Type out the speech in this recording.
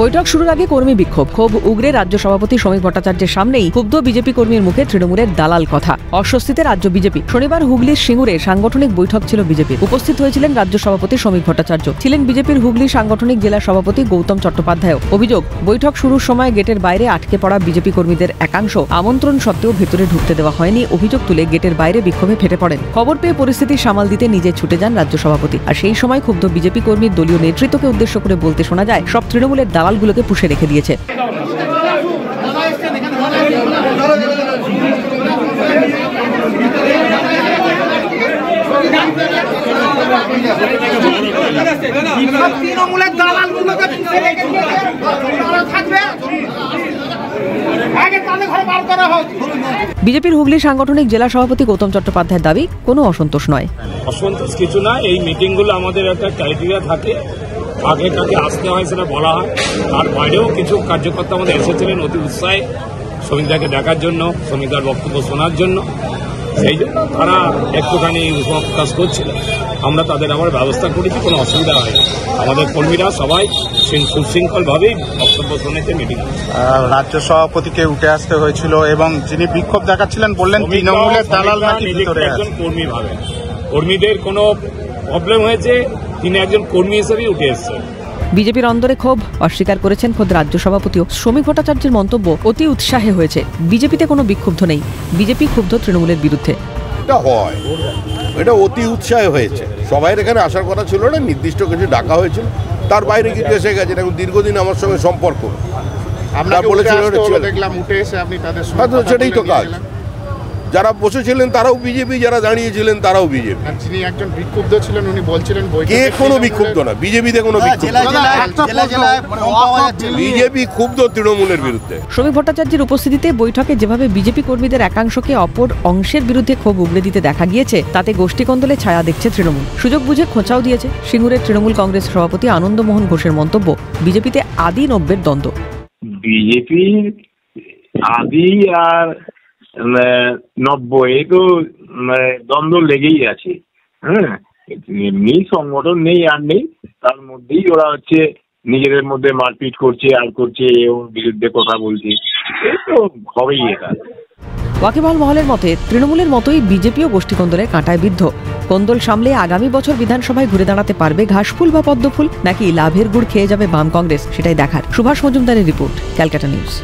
বৈঠক শুরুর আগে কর্মী বিক্ষোভ, ক্ষোভ উগরে রাজ্য সভাপতি শ্রমিক ভট্টাচার্যের সামনেই ক্ষুব্ধ বিজেপি কর্মীর মুখে তৃণমূলের দালাল কথা। অস্বস্তিতে রাজ্য বিজেপি। শনিবার হুগলির সিঙ্গুরে সাংগঠনিক বৈঠক ছিল বিজেপির। উপস্থিত হয়েছিলেন রাজ্য সভাপতি শ্রমিক ভট্টাচার্য, ছিলেন বিজেপির হুগলি সাংগঠনিক জেলা সভাপতি গৌতম চট্টোপাধ্যায়। অভিযোগ, বৈঠক শুরুর সময় গেটের বাইরে আটকে পড়া বিজেপি কর্মীদের একাংশ আমন্ত্রণ সত্ত্বেও ভেতরে ঢুকতে দেওয়া হয়নি। অভিযোগ তুলে গেটের বাইরে বিক্ষোভে ফেটে পড়েন। খবর পেয়ে পরিস্থিতি সামাল দিতে নিজে ছুটে যান রাজ্য সভাপতি। আর সেই সময় ক্ষুব্ধ বিজেপি কর্মীর দলীয় নেতৃত্বকে উদ্দেশ্য করে বলতে শোনা যায়, সব তৃণমূলের দালালগুলোকে পুষে রেখে দিয়েছে। বিজেপির হুগলি সাংগঠনিক জেলা সভাপতি গৌতম চট্টোপাধ্যায়ের দাবি, কোনো অসন্তোষ নয়। অসন্তোষ কিছু না, এই মিটিংগুলো আমাদের একটা ক্রাইটেরিয়া থাকে, আগে আসতে হয় সেটা বলা হয়। তার বাইরেও কিছু কার্যকর্তা আমাদের এসেছিলেন অতি উৎসাহে শ্রমিকদেরকে দেখার জন্য, শ্রমিকদের বক্তব্য শোনার জন্য। সেই জন্য তারা একটুখানি উৎসাহ প্রকাশ করছিল। আমরা তাদের আবার ব্যবস্থা করেছি, কোনো অসুবিধা হয়নি। আমাদের কর্মীরা সবাই সুশৃঙ্খলভাবেই বক্তব্য শুনেছে মিটিং। রাজ্য সভাপতিকে উঠে আসতে হয়েছিল এবং যিনি বিক্ষোভ দেখাচ্ছিলেন বললেন তৃণমূলের দালাল নাকি ভিতরে একজন কর্মী ভাবেন, কর্মীদের কোনো প্রবলেম হয়েছে, তিনি একজন কর্মী হিসেবেই উঠে এসেছেন। বিজেপির অন্দরে ক্ষোভ অস্বীকার করেছেন খোদ রাজ্য সভাপতিও। শ্রমিক ভট্টাচার্যের মন্তব্য, অতি উৎসাহে হয়েছে, বিজেপিতে কোনো বিক্ষুব্ধ নেই, বিজেপি ক্ষুব্ধ তৃণমূলের বিরুদ্ধে। এটা অতি উৎসাহে হয়েছে, সবাই এখানে আসার কথা ছিল না, নির্দিষ্ট কিছু ডাকা হয়েছিল, তার বাইরে কিছু এসে গেছে। এখন দীর্ঘদিন আমার সঙ্গে সম্পর্ক, সেটাই তো কাজ। যারা বসেছিলেন তারাও বিজেপি, যারা দাঁড়িয়েছিলেন তারাও বিজেপি। যিনি একজন বিক্ষুব্ধ ছিলেন উনি বলছিলেন কে কোনো বিক্ষুব্ধ না, বিজেপিতে কোনো বিজেপি ক্ষুব্ধ তৃণমূলের বিরুদ্ধে। শ্রমিক ভট্টাচার্যের উপস্থিতিতে বৈঠকে যেভাবে বিজেপি কর্মীদের একাংশকে অপর অংশের বিরুদ্ধে ক্ষোভ উগড়ে দিতে দেখা গিয়েছে, তাতে গোষ্ঠীকন্দলে ছায়া দেখছে তৃণমূল। সুযোগ বুঝে খোঁচাও দিয়েছে সিঙ্গুরের তৃণমূল কংগ্রেস সভাপতি আনন্দমোহন ঘোষের মন্তব্য, বিজেপিতে আদি নব্যের দ্বন্দ্ব। বিজেপি আদি আর 90 তো দ্বন্দ্ব লেগেই আছে। হ্যাঁ, এমনি সংগঠন নেই আর নেই, তার মধ্যেই ওরা নিজেদের মধ্যে মারপিট করছে আর করছে, ওর বিরুদ্ধে কথা বলছে, এই তো হবেই এটা। ওয়াকিবহাল মহলের মতে তৃণমূলের মতোই বিজেপিও গোষ্ঠীকন্দলের কাঁটায় বিদ্ধ। কোন্দল সামলে আগামী বছর বিধানসভায় ঘুরে দাঁড়াতে পারবে ঘাসফুল বা পদ্মফুল, নাকি লাভের গুড় খেয়ে যাবে বাম কংগ্রেস, সেটাই দেখার। সুভাষ মজুমদারের রিপোর্ট, ক্যালকাটা নিউজ।